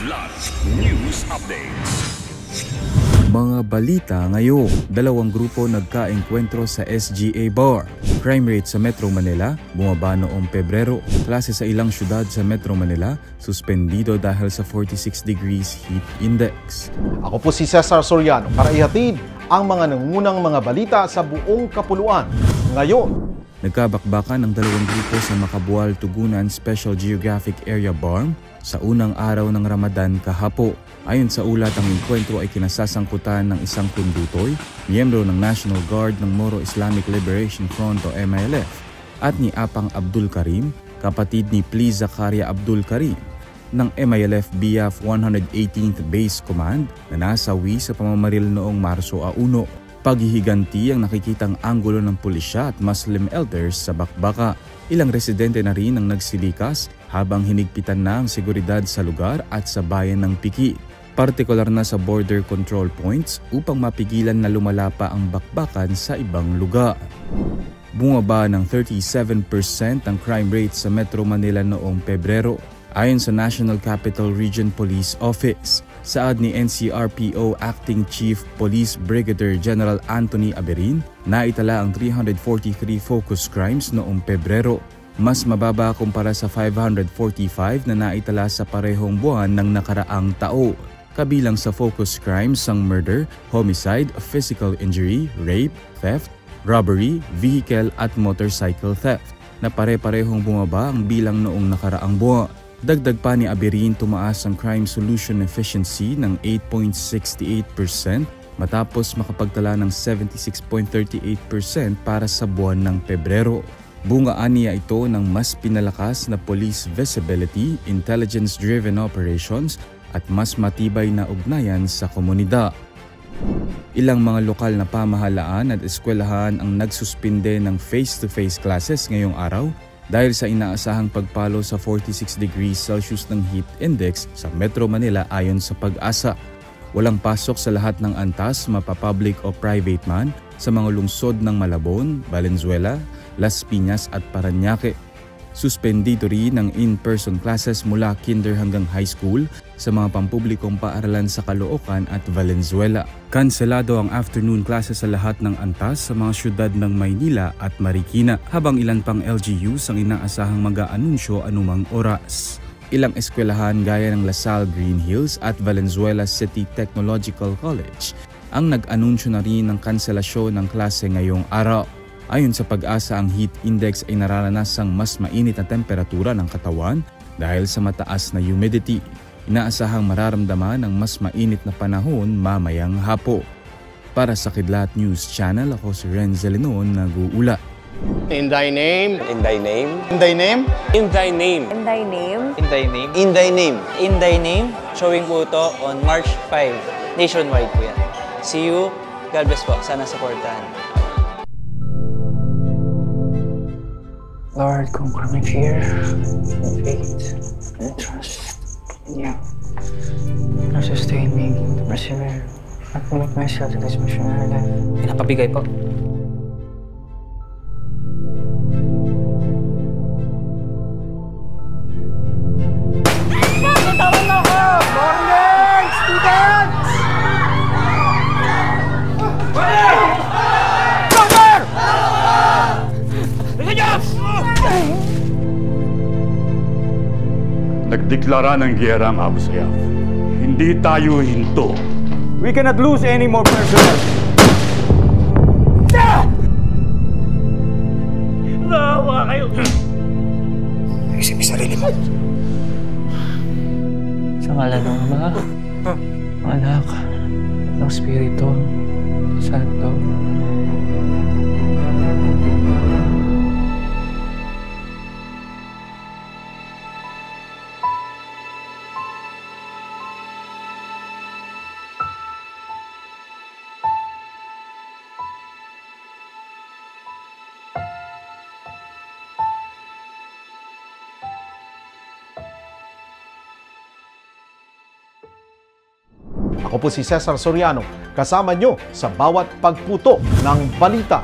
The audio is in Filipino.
Kidlat News Updates. Mga balita ngayon, dalawang grupo nagkaengkwentro sa SGA Bar. Crime rate sa Metro Manila, bumaba noong Pebrero. Klase sa ilang syudad sa Metro Manila, suspendido dahil sa 46 degrees heat index. Ako po si Cesar Soriano para ihatid ang mga nangungunang mga balita sa buong kapuluan. Ngayon, nagkabakbakan ang dalawang grupo sa Makabual, Tugunan Special Geographic Area BARM sa unang araw ng Ramadan kahapo. Ayon sa ulat, ang enkwentro ay kinasasangkutan ng isang kundutoy, miyembro ng National Guard ng Moro Islamic Liberation Front o MILF, at ni Apang Abdul Karim, kapatid ni Pli Zakaria Abdul Karim, ng MILF BIAF 118th Base Command na nasawi sa pamamaril noong Marso 1. Paghihiganti ang nakikitang anggulo ng pulisya at Muslim elders sa bakbaka. Ilang residente na rin ang nagsilikas habang hinigpitan na ang seguridad sa lugar at sa bayan ng Piki, partikular na sa border control points upang mapigilan na lumala pa ang bakbakan sa ibang lugar. Bumaba ng 37% ang crime rate sa Metro Manila noong Pebrero, ayon sa National Capital Region Police Office. Saad ni NCRPO Acting Chief Police Brigadier General Anthony Aberin, naitala ang 343 focus crimes noong Pebrero. Mas mababa kumpara sa 545 na naitala sa parehong buwan ng nakaraang taon. Kabilang sa focus crimes ang murder, homicide, physical injury, rape, theft, robbery, vehicle at motorcycle theft, na pare-parehong bumaba ang bilang noong nakaraang buwan. Dagdag pa ni Aberin, tumaas ang crime solution efficiency ng 8.68% matapos makapagtala ng 76.38% para sa buwan ng Pebrero. Bungaan niya ito ng mas pinalakas na police visibility, intelligence-driven operations at mas matibay na ugnayan sa komunidad. Ilang mga lokal na pamahalaan at eskwelahan ang nagsuspinde ng face-to-face classes ngayong araw dahil sa inaasahang pagpalo sa 46 degrees Celsius ng heat index sa Metro Manila ayon sa Pag-asa. Walang pasok sa lahat ng antas, mapapublic o private man, sa mga lungsod ng Malabon, Valenzuela, Las Piñas at Parañaque. Suspendido rin ang in-person classes mula kinder hanggang high school sa mga pampublikong paaralan sa Caloocan at Valenzuela. Kanselado ang afternoon classes sa lahat ng antas sa mga syudad ng Maynila at Marikina, habang ilan pang LGUs ang inaasahang mag-aanunsyo anumang oras. Ilang eskwelahan gaya ng LaSalle Green Hills at Valenzuela City Technological College ang nag-anunsyo na rin ng kanselasyon ng klase ngayong araw. Ayon sa Pag-asa, ang heat index ay nararanasang mas mainit na temperatura ng katawan dahil sa mataas na humidity. Inaasahang mararamdaman ang mas mainit na panahon mamayang hapon. Para sa Kidlat News Channel, ako si Renzel Lenon, nag-uula. in thy name, In thy name. in thy name, In thy name. In thy name. In thy name. In thy name. In thy name. Showing po ito on March 5. Nationwide po yan. See you. God bless po. Sana supportahan. Lord, conquer my fear, my faith, and trust in you. Lord, sustain me to persevere and commit myself to this missionary life. Pinapabigay po. Nagdeklara ng giyera ang Abu Sayyaf. Hindi tayo hinto. We cannot lose any more personnel. Nawa kayo! Isip sarili mo. Sa ngalan ng Ama, Anak, ng Espiritu Santo. Ako po si Cesar Soriano, kasama nyo sa bawat pagputo ng balita.